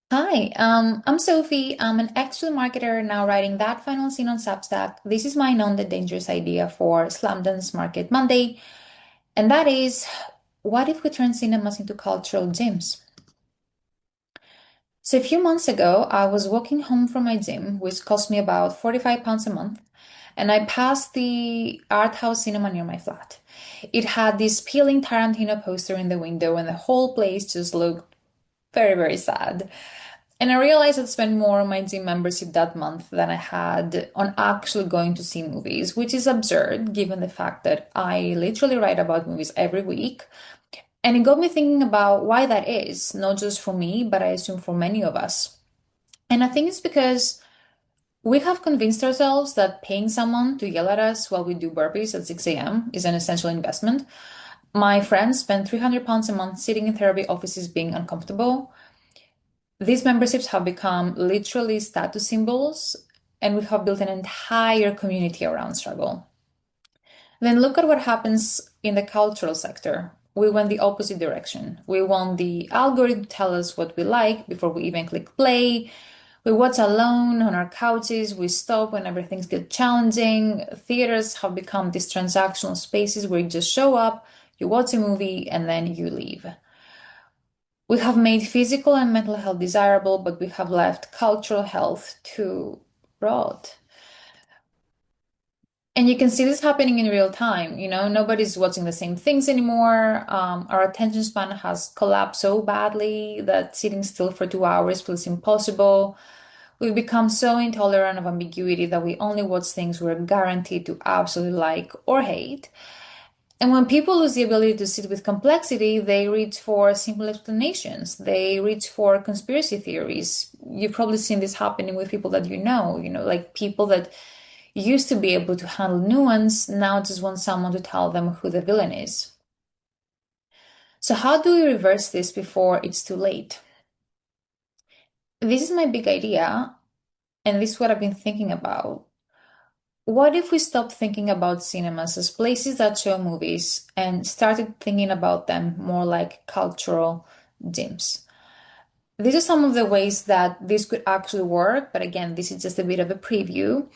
Hi, I'm Sophie. I'm an actual marketer now writing that final scene on Substack. This is my non-that dangerous idea for Slamdance Market Monday, and that is, what if we turn cinemas into cultural gyms? So a few months ago, I was walking home from my gym, which cost me about 45 pounds a month, and I passed the art house cinema near my flat. It had this peeling Tarantino poster in the window, and the whole place just looked very, very sad. And I realized I'd spent more on my gym membership that month than I had on actually going to see movies, which is absurd given the fact that I literally write about movies every week. And it got me thinking about why that is, not just for me, but I assume for many of us. And I think it's because we have convinced ourselves that paying someone to yell at us while we do burpees at 6 a.m. is an essential investment. My friends spend £300 a month sitting in therapy offices being uncomfortable. These memberships have become literally status symbols, and we have built an entire community around struggle. Then look at what happens in the cultural sector. We went the opposite direction. We want the algorithm to tell us what we like before we even click play. We watch alone on our couches. We stop whenever things get challenging. Theaters have become these transactional spaces where you just show up, you watch a movie, and then you leave. We have made physical and mental health desirable, but we have left cultural health to rot. And you can see this happening in real time. Nobody's watching the same things anymore. Our attention span has collapsed so badly that sitting still for 2 hours feels impossible. We've become so intolerant of ambiguity that we only watch things we're guaranteed to absolutely like or hate. And when people lose the ability to sit with complexity, they reach for simple explanations. They reach for conspiracy theories. You've probably seen this happening with people that like people that used to be able to handle nuance, now just want someone to tell them who the villain is. So, how do we reverse this before it's too late? This is my big idea, and this is what I've been thinking about. What if we stopped thinking about cinemas as places that show movies and started thinking about them more like cultural gyms? These are some of the ways that this could actually work, but again, this is just a bit of a preview.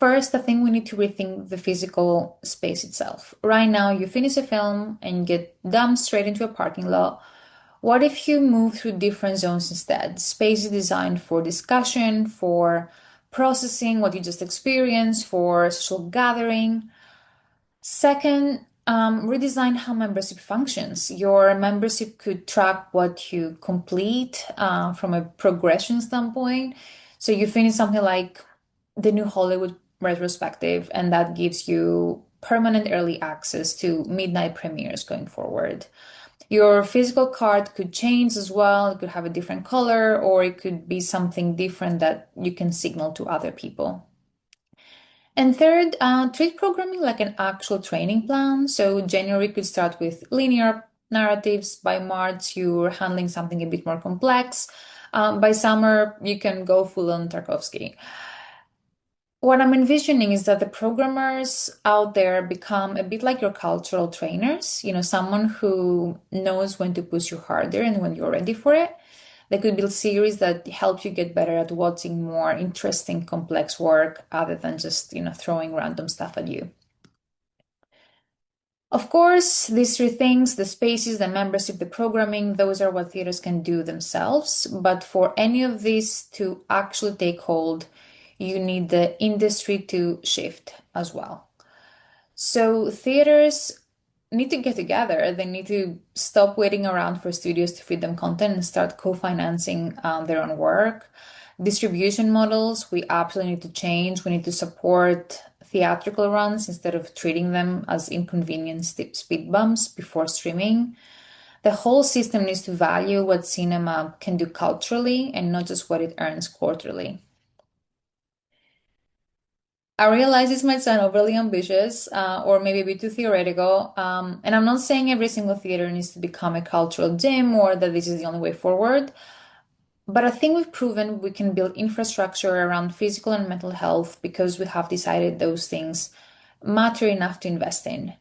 First, I think we need to rethink the physical space itself. Right now, you finish a film and get dumped straight into a parking lot. What if you move through different zones instead? Spaces designed for discussion, for processing what you just experienced, for social gathering. Second, redesign how membership functions. Your membership could track what you complete from a progression standpoint. So you finish something like the new Hollywood retrospective, and that gives you permanent early access to midnight premieres going forward. Your physical card could change as well. It could have a different color, or it could be something different that you can signal to other people. And third, treat programming like an actual training plan. So January could start with linear narratives. By March, you're handling something a bit more complex. By summer, you can go full on Tarkovsky. What I'm envisioning is that the programmers out there become a bit like your cultural trainers, someone who knows when to push you harder and when you're ready for it. They could build series that help you get better at watching more interesting, complex work other than just, throwing random stuff at you. Of course, these three things, the spaces, the membership, the programming, those are what theaters can do themselves. But for any of these to actually take hold, you need the industry to shift as well. So theaters need to get together. They need to stop waiting around for studios to feed them content and start co-financing their own work. Distribution models, we absolutely need to change. We need to support theatrical runs instead of treating them as inconvenient speed bumps before streaming. The whole system needs to value what cinema can do culturally and not just what it earns quarterly. I realize this might sound overly ambitious or maybe a bit too theoretical. And I'm not saying every single theater needs to become a cultural gym or that this is the only way forward. But I think we've proven we can build infrastructure around physical and mental health because we have decided those things matter enough to invest in.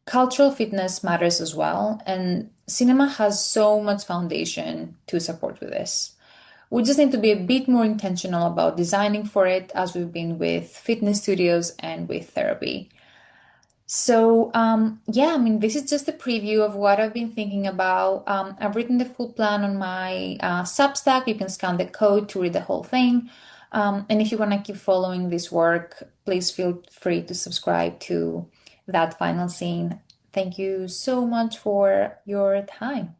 Cultural fitness matters as well, and cinema has so much foundation to support with this. We just need to be a bit more intentional about designing for it, as we've been with fitness studios and with therapy. So, yeah, I mean, this is just a preview of what I've been thinking about. I've written the full plan on my Substack. You can scan the code to read the whole thing. And if you want to keep following this work, please feel free to subscribe to that final scene. Thank you so much for your time.